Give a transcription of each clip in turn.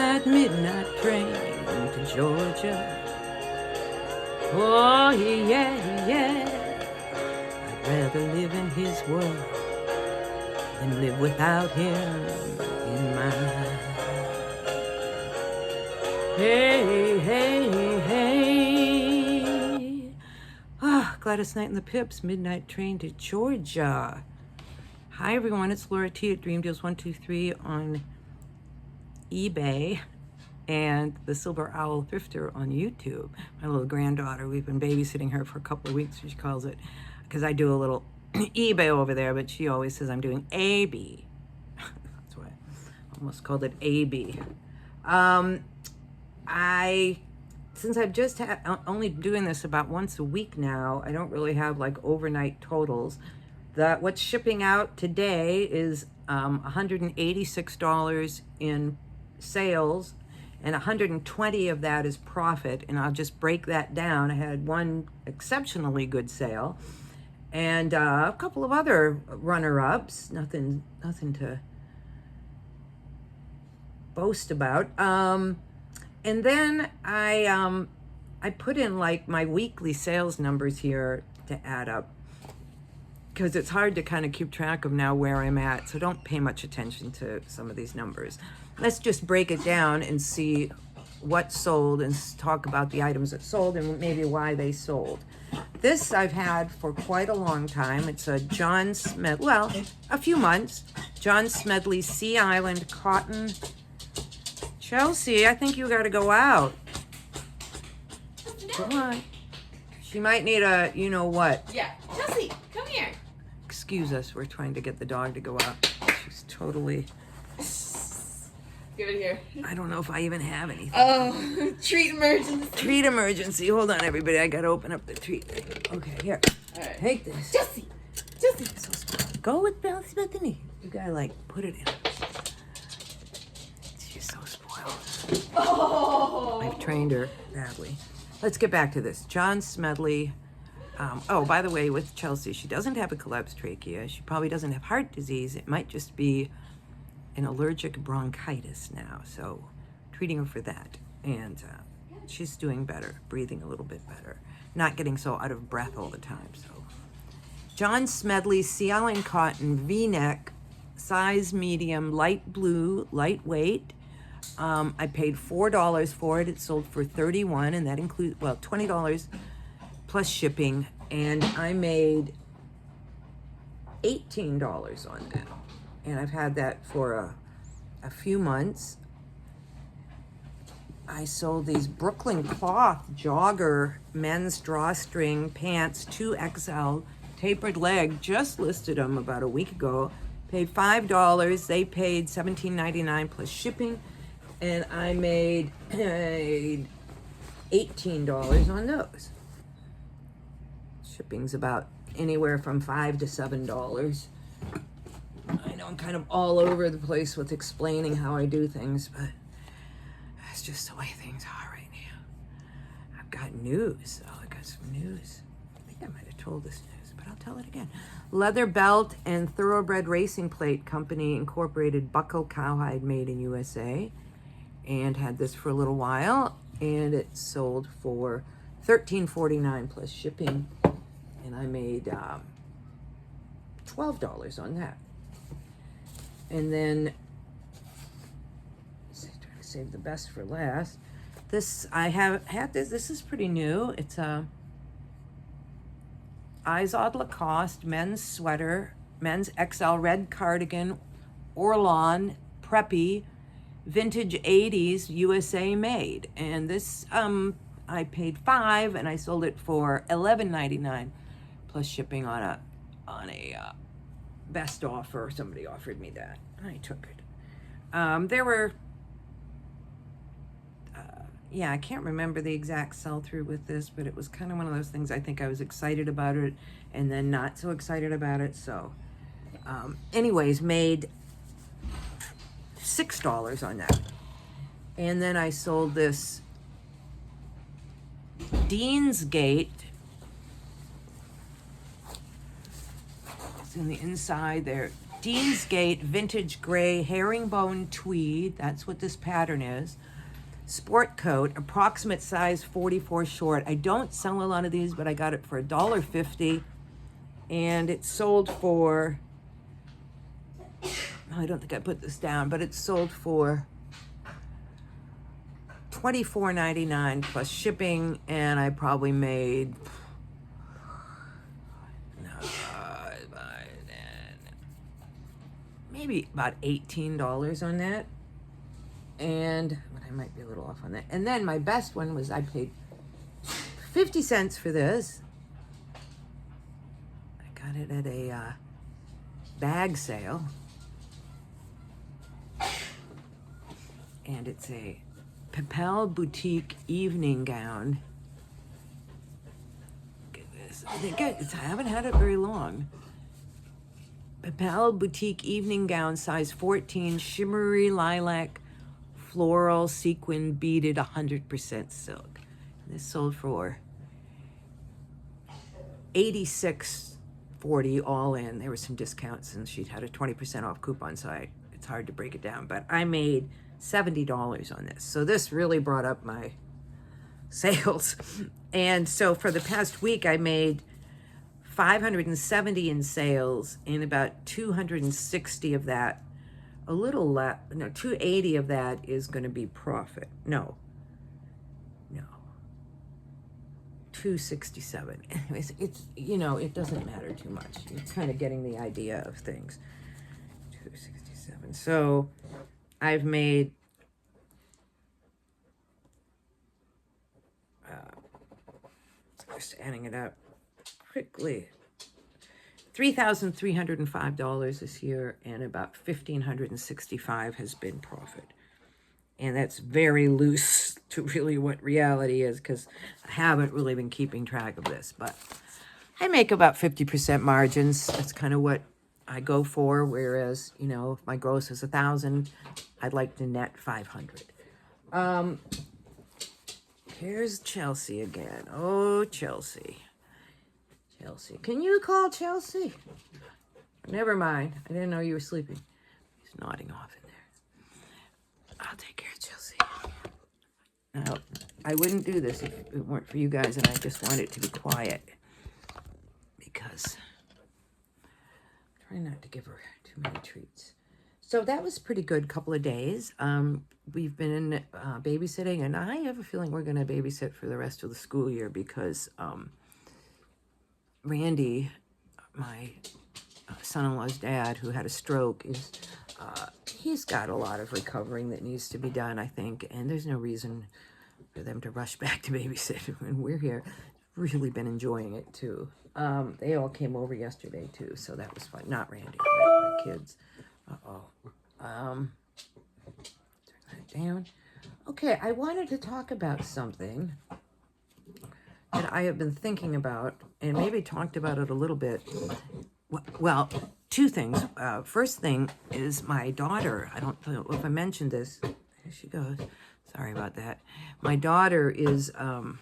that midnight train to Georgia. Oh, yeah, yeah. I'd rather live in his world than live without him in mine. Hey, hey, hey. Ah, Gladys Knight and the Pips, Midnight Train to Georgia. Hi, everyone. It's Laura T. at Dream Deals 123 on eBay and the Silver Owl Thrifter on YouTube. My little granddaughter, we've been babysitting her for a couple of weeks, she calls it, because I do a little eBay over there, but she always says I'm doing AB. That's why I almost called it AB. Since I've just only doing this about once a week now, I don't really have like overnight totals. What's shipping out today is $186 in sales, and 120 of that is profit, and I'll just break that down. I had one exceptionally good sale and a couple of other runner-ups, nothing to boast about. And then I put in like my weekly sales numbers here to add up, because it's hard to kind of keep track of now where I'm at, so don't pay much attention to some of these numbers. Let's just break it down and see what sold and talk about the items that sold and maybe why they sold. This I've had for quite a long time. It's a John Smedley, well, a few months. John Smedley Sea Island Cotton. Chelsea, I think you got to go out. Come on. She might need a, you know what. Yeah. Chelsea, come here. Excuse us, we're trying to get the dog to go out. She's totally... Give it here. I don't know if I even have anything. Oh, treat emergency. Treat emergency. Hold on, everybody. I gotta open up the treat thing. Okay, here. All right. Take this. Chelsea. So spoiled. Go with Bethany. You gotta like put it in. She's so spoiled. Oh. I've trained her badly. Let's get back to this. John Smedley. Oh, by the way, with Chelsea, she doesn't have a collapsed trachea. She probably doesn't have heart disease. It might just be an allergic bronchitis now. So treating her for that. And she's doing better, breathing a little bit better. Not getting so out of breath all the time. So John Smedley Sea Island Cotton V-neck, size medium, light blue, lightweight. I paid $4 for it. It sold for $31, and that includes, well, $20 plus shipping, and I made $18 on that. And I've had that for a few months. I sold these Brooklyn cloth jogger men's drawstring pants, 2XL, tapered leg. Just listed them about a week ago. Paid $5. They paid $17.99 plus shipping, and I made $18 on those. Shipping's about anywhere from $5 to $7. I know I'm kind of all over the place with explaining how I do things, but that's just the way things are right now. I've got news. Oh, I got some news. I think I might have told this news, but I'll tell it again. Leather Belt and Thoroughbred Racing Plate Company Incorporated, Buckle Cowhide, made in USA, and had this for a little while, and it sold for $13.49 plus shipping, and I made $12 on that. And then, trying to save the best for last. This, I have had this. This is pretty new. It's a Izod Lacoste men's sweater, men's XL red cardigan, Orlon, preppy, vintage 80s USA made. And this, I paid $5, and I sold it for $11.99 plus shipping on a best offer. Somebody offered me that, and I took it. There were, yeah, I can't remember the exact sell-through with this, but it was kind of one of those things. I think I was excited about it and then not so excited about it. So anyways, made $6 on that. And then I sold this Deansgate. It's in the inside there. Deansgate vintage gray herringbone tweed. That's what this pattern is. Sport coat, approximate size 44 short. I don't sell a lot of these, but I got it for $1.50, and it sold for, I don't think I put this down, but it sold for $24.99 plus shipping, and I probably made maybe about $18 on that, and but I might be a little off on that. And then my best one was I paid 50 cents for this. I got it at a bag sale, and it's a Papel Boutique evening gown. Look at this. I haven't had it very long. Papel Boutique evening gown, size 14, shimmery lilac, floral, sequin, beaded, 100% silk. This sold for $86.40 all in. There were some discounts, and she'd had a 20% off coupon, so it's hard to break it down. But I made $70 on this. So this really brought up my sales. And so for the past week, I made $570 in sales, and about 260 of that, a little less, no, 280 of that is going to be profit. No, 267. Anyways, it's, you know, it doesn't matter too much. It's kind of getting the idea of things. 267. So I've made just adding it up quickly, $3,305 this year, and about $1,565 has been profit. And that's very loose to really what reality is, because I haven't really been keeping track of this, but I make about 50% margins. That's kind of what I go for. Whereas, you know, if my gross is 1,000, I'd like to net 500. Here's Chelsea again. Oh, Chelsea. Chelsea. Can you call Chelsea? Never mind. I didn't know you were sleeping. He's nodding off in there. I'll take care of Chelsea. Now, I wouldn't do this if it weren't for you guys, and I just want it to be quiet, because I'm trying not to give her too many treats. So that was a pretty good couple of days. We've been babysitting, and I have a feeling we're going to babysit for the rest of the school year, because Randy, my son-in-law's dad, who had a stroke, is he's got a lot of recovering that needs to be done, I think, and there's no reason for them to rush back to babysit when we're here. Really been enjoying it too. They all came over yesterday too, so that was fun. Not Randy, but the kids. Turn that down. Okay, I wanted to talk about something that I have been thinking about, and maybe talked about it a little bit. Well, two things. First thing is my daughter. I don't know if I mentioned this. Here she goes. Sorry about that. My daughter is going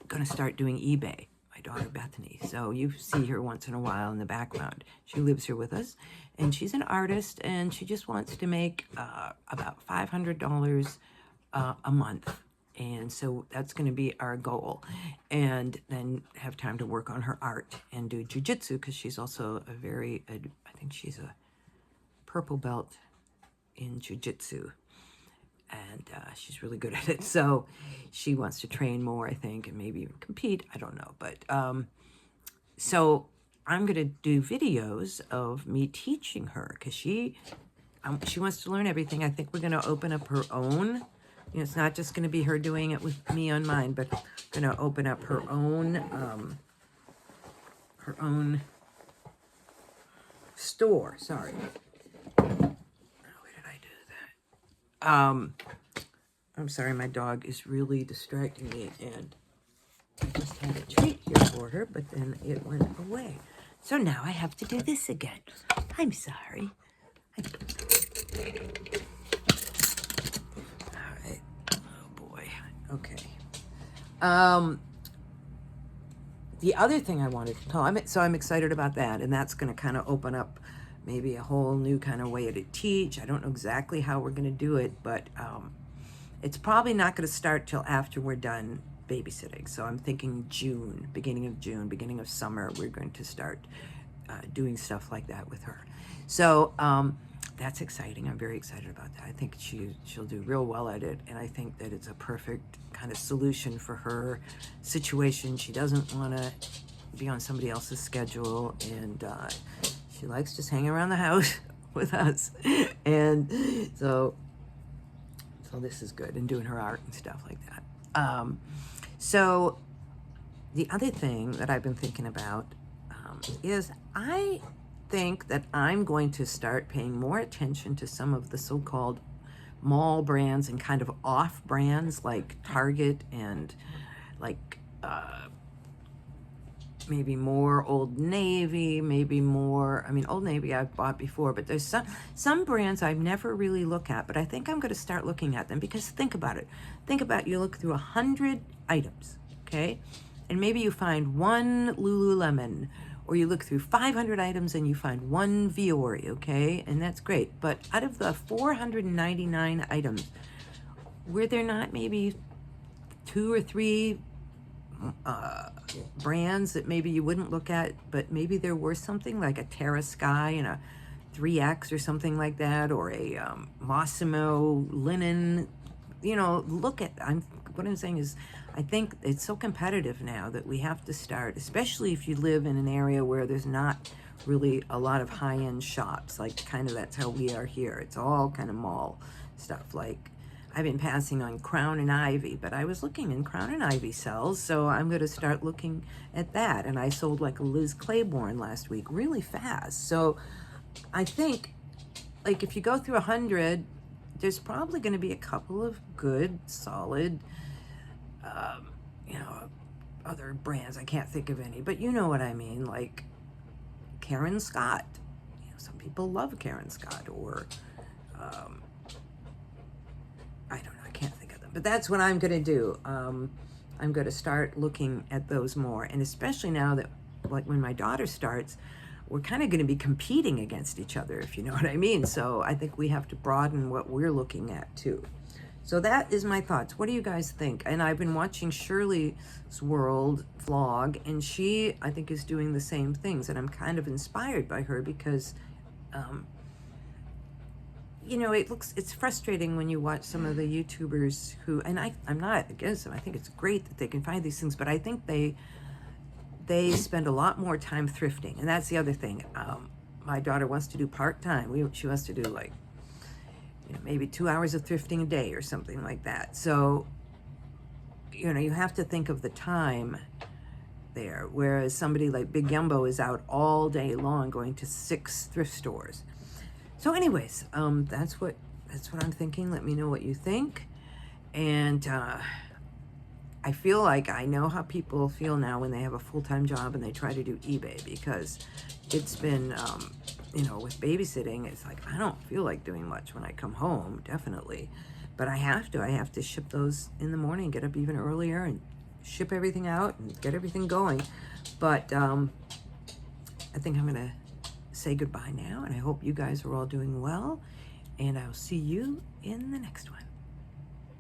to start doing eBay. My daughter Bethany. So you see her once in a while in the background. She lives here with us, and she's an artist, and she just wants to make about $500 a month. And so that's going to be our goal. And then have time to work on her art and do jiu-jitsu, because she's also a very, I think she's a purple belt in jiu-jitsu. And she's really good at it. So she wants to train more, I think, and maybe even compete. I don't know. But so I'm going to do videos of me teaching her, because she wants to learn everything. I think we're going to open up her own. You know, it's not just going to be her doing it with me on mine, but going to open up her own store. Sorry. Oh, where did I do that? I'm sorry, my dog is really distracting me, and I just had a treat here for her, but then it went away. So now I have to do this again. I'm sorry. All right. Oh boy. Okay. the other thing I wanted to tell, I'm excited about that, and that's going to kind of open up maybe a whole new kind of way to teach. I don't know exactly how we're going to do it, but it's probably not going to start till after we're done babysitting. So I'm thinking June, beginning of summer, we're going to start doing stuff like that with her. So that's exciting. I'm very excited about that. I think she'll do real well at it, and I think that it's a perfect kind of solution for her situation. She doesn't want to be on somebody else's schedule, and she likes just hanging around the house with us, and so this is good, and doing her art and stuff like that. So the other thing that I've been thinking about is I think that I'm going to start paying more attention to some of the so-called mall brands and kind of off brands like Target and like maybe more Old Navy, maybe more, I mean, Old Navy I've bought before, but there's some brands I've never really looked at, but I think I'm going to start looking at them, because think about it. Think about, you look through 100 items, okay? And maybe you find one Lululemon, or you look through 500 items and you find one Vuori, okay? And that's great. But out of the 499 items, were there not maybe 2 or 3 brands that maybe you wouldn't look at, but maybe there were something like a Terra Sky and a 3X or something like that, or a Massimo linen? You know, look at, what I'm saying is, I think it's so competitive now that we have to start, especially if you live in an area where there's not really a lot of high-end shops, like kind of that's how we are here. It's all kind of mall stuff. Like, I've been passing on Crown and Ivy, but I was looking in Crown and Ivy sells, so I'm going to start looking at that. And I sold like a Liz Claiborne last week really fast. So I think, like, if you go through 100, there's probably going to be a couple of good, solid, other brands. I can't think of any, but you know what I mean, like Karen Scott. Some people love Karen Scott, or I don't know, I can't think of them, but that's what I'm going to do. I'm going to start looking at those more, and especially now that, like, when my daughter starts, we're kind of going to be competing against each other, if you know what I mean. So I think we have to broaden what we're looking at too. So that is my thoughts. What do you guys think? And I've been watching Shirley's World vlog, and she, I think, is doing the same things, and I'm kind of inspired by her, because it's frustrating when you watch some of the YouTubers who, and I'm not against them. I think it's great that they can find these things, but I think they spend a lot more time thrifting. And that's the other thing. My daughter wants to do part-time. She wants to do like, maybe 2 hours of thrifting a day or something like that. So, you have to think of the time there, whereas somebody like Big Yumbo is out all day long going to 6 thrift stores. So anyways, that's what I'm thinking. Let me know what you think. And I feel like I know how people feel now when they have a full-time job and they try to do eBay, because it's been, with babysitting, it's like, I don't feel like doing much when I come home, definitely. But I have to ship those in the morning, get up even earlier and ship everything out and get everything going. But I think I'm going to say goodbye now, and I hope you guys are all doing well, and I'll see you in the next one.